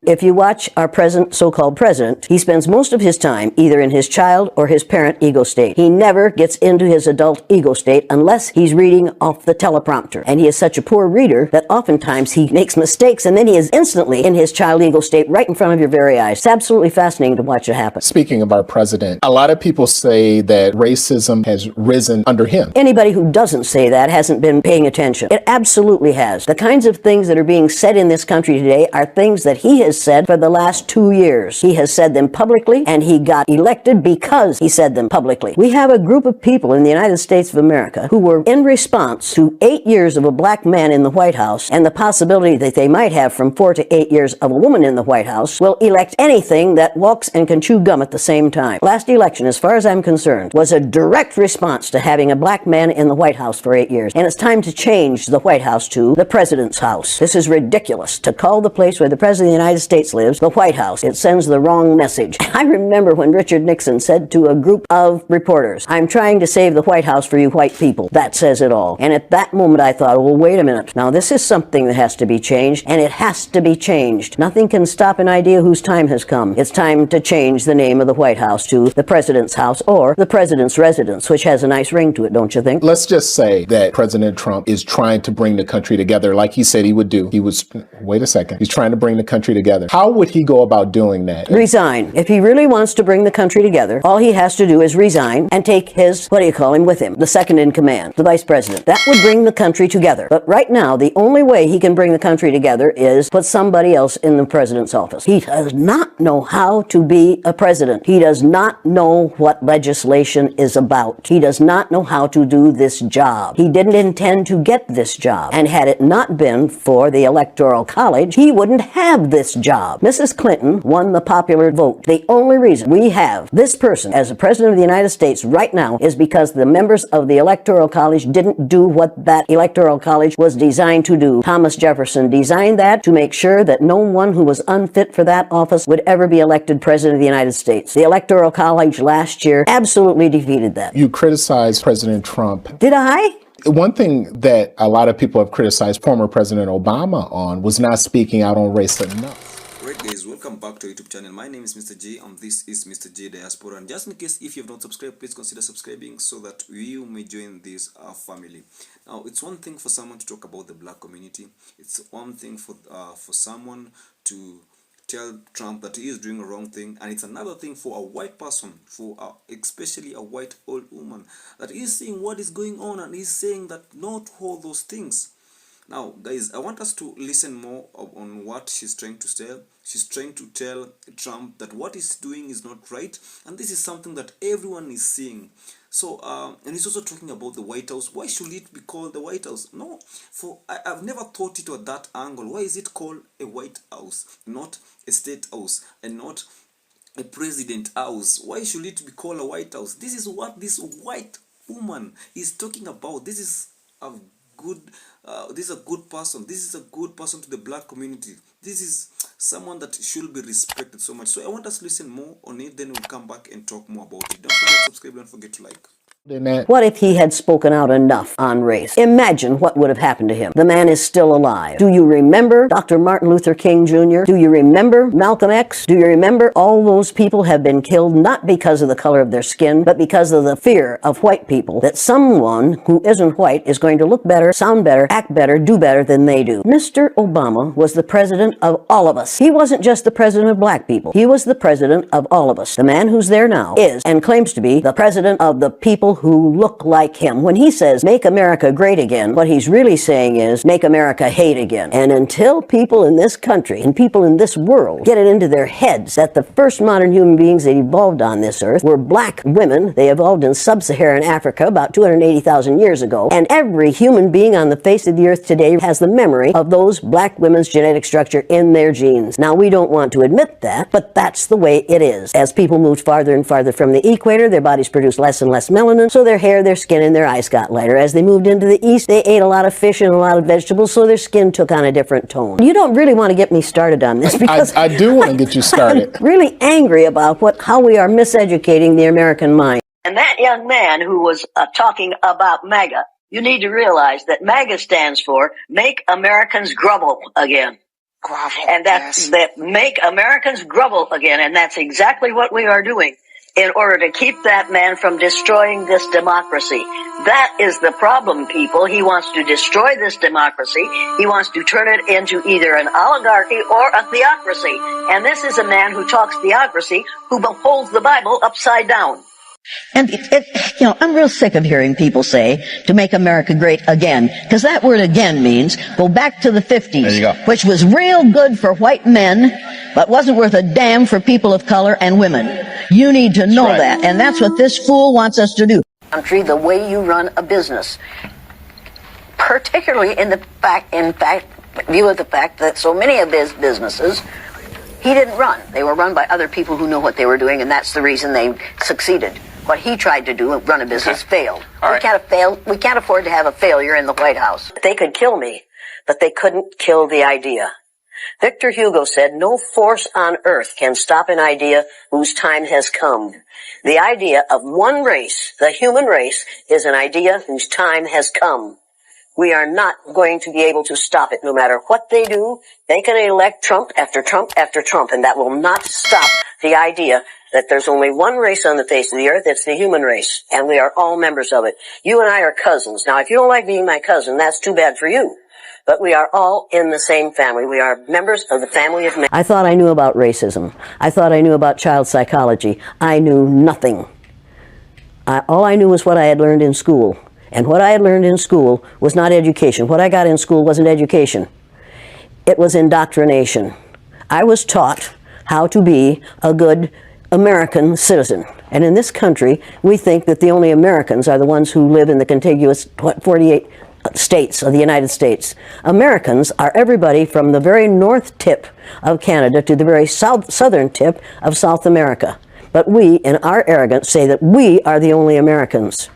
If you watch our present so-called president, he spends most of his time either in his child or his parent ego state. He never gets into his adult ego state unless he's reading off the teleprompter. And he is such a poor reader that oftentimes he makes mistakes and then he is instantly in his child ego state right in front of your very eyes. It's absolutely fascinating to watch it happen. Speaking of our president, a lot of people say that racism has risen under him. Anybody who doesn't say that hasn't been paying attention. It absolutely has. The kinds of things that are being said in this country today are things that he has said for the last 2 years. He has said them publicly, and he got elected because he said them publicly. We have a group of people in the United States of America who were in response to 8 years of a black man in the White House and the possibility that they might have from 4 to 8 years of a woman in the White House will elect anything that walks and can chew gum at the same time. Last election, as far as I'm concerned, was a direct response to having a black man in the White House for 8 years. And it's time to change the White House to the President's house. This is ridiculous. To call the place where the President of the United States lives the White House, it sends the wrong message. I remember when Richard Nixon said to a group of reporters, "I'm trying to save the White House for you white people." That says it all. And at that moment I thought, well, wait a minute. Now this is something that has to be changed, and it has to be changed. Nothing can stop an idea whose time has come. It's time to change the name of the White House to the President's house or the President's residence, which has a nice ring to it, don't you think? Let's just say that President Trump is trying to bring the country together like he said he would do. Wait a second. He's trying to bring the country together. How would he go about doing that? Resign. If he really wants to bring the country together, all he has to do is resign and take his, with him, the second in command, the vice president. That would bring the country together. But right now, the only way he can bring the country together is put somebody else in the president's office. He does not know how to be a president. He does not know what legislation is about. He does not know how to do this job. He didn't intend to get this job. And had it not been for the Electoral College, he wouldn't have this job. Mrs. Clinton won the popular vote. The only reason we have this person as a president of the United States right now is because the members of the Electoral College didn't do what that Electoral College was designed to do. Thomas Jefferson designed that to make sure that no one who was unfit for that office would ever be elected president of the United States. The Electoral College last year absolutely defeated that. You criticized President Trump. Did I? One thing that a lot of people have criticized former President Obama on was not speaking out on race enough. Right guys, welcome back to our YouTube channel. My name is Mr. J and this is Mr. J Diaspora. And just in case if you have not subscribed, please consider subscribing so that you may join this family. Now, it's one thing for someone to talk about the black community. It's one thing for someone to tell Trump that he is doing a wrong thing, and it's another thing for a white person, especially a white old woman, that is seeing what is going on and is saying that not all those things. Now guys, I want us to listen more on what she's trying to tell. She's trying to tell Trump that what he's doing is not right, and this is something that everyone is seeing. So and he's also talking about the White House. Why should it be called the White House? No, I've never thought it at that angle. Why is it called a White House, not a State House, and not a President House? Why should it be called a White House? This is what this white woman is talking about. This is a good person. This is a good person to the black community. This is someone that should be respected so much. So I want us to listen more on it, then we'll come back and talk more about it. Don't forget to subscribe, don't forget to like. What if he had spoken out enough on race? Imagine what would have happened to him. The man is still alive. Do you remember Dr. Martin Luther King Jr.? Do you remember Malcolm X? Do you remember all those people have been killed not because of the color of their skin, but because of the fear of white people, that someone who isn't white is going to look better, sound better, act better, do better than they do. Mr. Obama was the president of all of us. He wasn't just the president of black people. He was the president of all of us. The man who's there now is and claims to be the president of the people who look like him. When he says, make America great again, what he's really saying is, make America hate again. And until people in this country and people in this world get it into their heads that the first modern human beings that evolved on this earth were black women, they evolved in sub-Saharan Africa about 280,000 years ago, and every human being on the face of the earth today has the memory of those black women's genetic structure in their genes. Now, we don't want to admit that, but that's the way it is. As people moved farther and farther from the equator, their bodies produced less and less melanin, so their hair, their skin, and their eyes got lighter. As they moved into the east, they ate a lot of fish and a lot of vegetables, so their skin took on a different tone. You don't really want to get me started on this because I do want to get you started. I'm really angry about how we are miseducating the American mind. And that young man who was talking about MAGA, you need to realize that MAGA stands for Make Americans Grumble Again. And that make Americans grovel again, and that's exactly what we are doing in order to keep that man from destroying this democracy. That is the problem, people. He wants to destroy this democracy. He wants to turn it into either an oligarchy or a theocracy. And this is a man who talks theocracy, who holds the Bible upside down. And, I'm real sick of hearing people say, to make America great again. Because that word again means go back to the 50s, which was real good for white men, but wasn't worth a damn for people of color and women. You need to know that, and that's what this fool wants us to do. Country, the way you run a business, particularly in view of the fact that so many of his businesses he didn't run. They were run by other people who knew what they were doing, and that's the reason they succeeded. What he tried to do, run a business, failed. We can't afford to have a failure in the White House. They could kill me, but they couldn't kill the idea. Victor Hugo said, "No force on earth can stop an idea whose time has come." The idea of one race, the human race, is an idea whose time has come. We are not going to be able to stop it no matter what they do. They can elect Trump after Trump after Trump, and that will not stop the idea that there's only one race on the face of the earth. It's the human race, and we are all members of it. You and I are cousins. Now, if you don't like being my cousin, that's too bad for you. But we are all in the same family. We are members of the family of man. I thought I knew about racism. I thought I knew about child psychology. I knew nothing. All I knew was what I had learned in school. And what I had learned in school was not education. What I got in school wasn't education. It was indoctrination. I was taught how to be a good American citizen. And in this country, we think that the only Americans are the ones who live in the contiguous 48 states of the United States. Americans are everybody from the very north tip of Canada to the very southern tip of South America. But we, in our arrogance, say that we are the only Americans.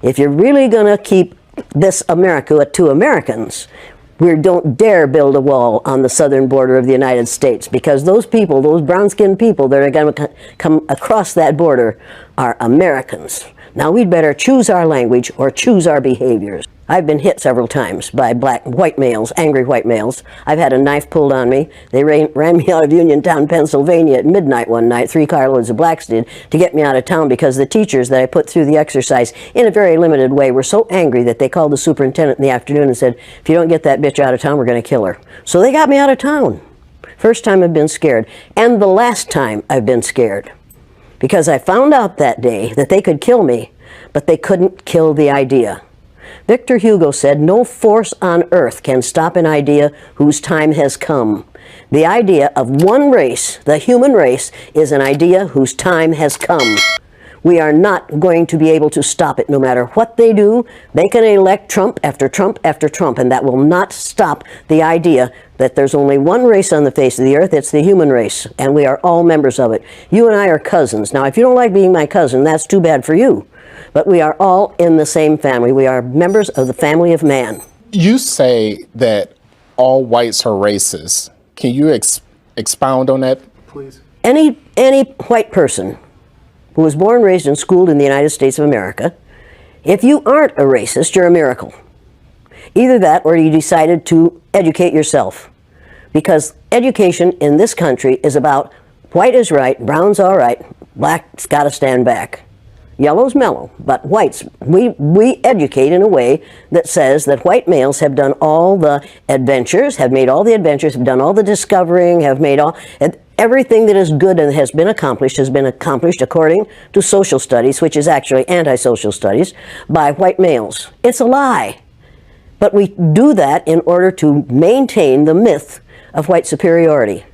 If you're really going to keep this America to Americans, we don't dare build a wall on the southern border of the United States, because those people, those brown-skinned people that are going to come across that border are Americans. Now we'd better choose our language or choose our behaviors. I've been hit several times by white males, angry white males. I've had a knife pulled on me. They ran me out of Uniontown, Pennsylvania at midnight one night, 3 carloads of blacks did, to get me out of town, because the teachers that I put through the exercise in a very limited way were so angry that they called the superintendent in the afternoon and said, "If you don't get that bitch out of town, we're going to kill her." So they got me out of town. First time I've been scared, and the last time I've been scared. Because I found out that day that they could kill me, but they couldn't kill the idea. Victor Hugo said, "No force on earth can stop an idea whose time has come." The idea of one race, the human race, is an idea whose time has come. We are not going to be able to stop it no matter what they do. They can elect Trump after Trump after Trump, and that will not stop the idea that there's only one race on the face of the earth. It's the human race, and we are all members of it. You and I are cousins. Now, if you don't like being my cousin, that's too bad for you. But we are all in the same family. We are members of the family of man. You say that all whites are racist. Can you expound on that, please? Any white person who was born, raised, and schooled in the United States of America, if you aren't a racist, you're a miracle. Either that or you decided to educate yourself. Because education in this country is about white is right, brown's all right, black's got to stand back. Yellow's mellow, but whites, we educate in a way that says that white males have done all the adventures, have made all the adventures, have done all the discovering, have made everything that is good and has been accomplished according to social studies, which is actually anti-social studies, by white males. It's a lie. But we do that in order to maintain the myth of white superiority.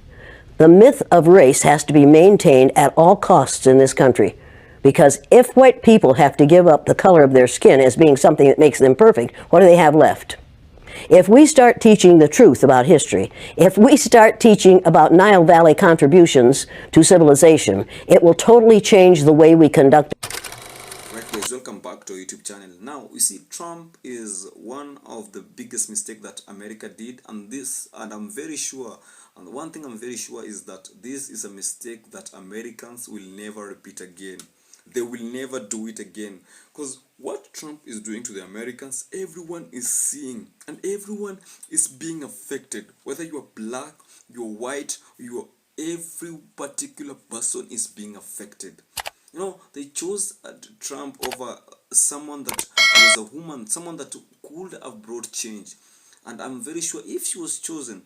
The myth of race has to be maintained at all costs in this country. Because if white people have to give up the color of their skin as being something that makes them perfect, what do they have left? If we start teaching the truth about history, if we start teaching about Nile Valley contributions to civilization, it will totally change the way we conduct. Right guys, welcome back to our YouTube channel. Now, you see, Trump is one of the biggest mistakes that America did, and I'm very sure, and one thing I'm very sure is that this is a mistake that Americans will never repeat again. They will never do it again. Because what Trump is doing to the Americans, everyone is seeing and everyone is being affected. Whether you are black, you're white, every particular person is being affected. You know, they chose Trump over someone that was a woman, someone that could have brought change. And I'm very sure if she was chosen,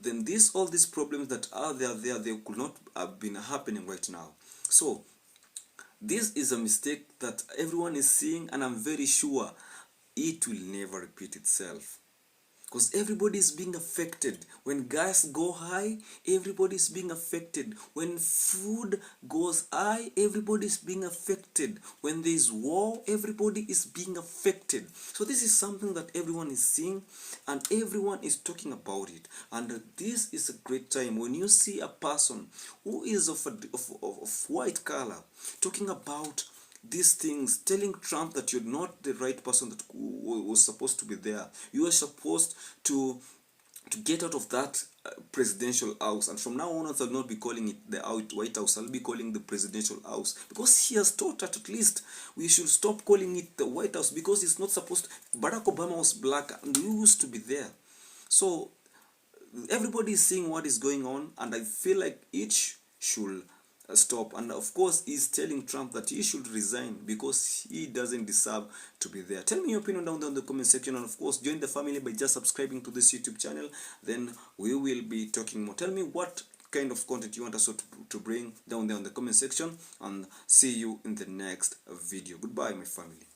then all these problems that are there, they could not have been happening right now. So this is a mistake that everyone is seeing, and I'm very sure it will never repeat itself. Because everybody is being affected. When gas go high, everybody is being affected. When food goes high, everybody is being affected. When there is war, everybody is being affected. So this is something that everyone is seeing and everyone is talking about it. And this is a great time when you see a person who is of white color talking about these things, telling Trump that you're not the right person that was supposed to be there. You are supposed to get out of that presidential house, and from now on I'll not be calling it the White House. I'll be calling the presidential house, because he has taught that at least we should stop calling it the White House, because it's not supposed to. Barack Obama was black and we used to be there. So everybody is seeing what is going on, and I feel like each should stop. And of course he's telling Trump that he should resign because he doesn't deserve to be there. Tell me your opinion down there in the comment section, and of course join the family by just subscribing to this YouTube channel. Then we will be talking more. Tell me what kind of content you want us to bring down there in the comment section, and see you in the next video. Goodbye, my family.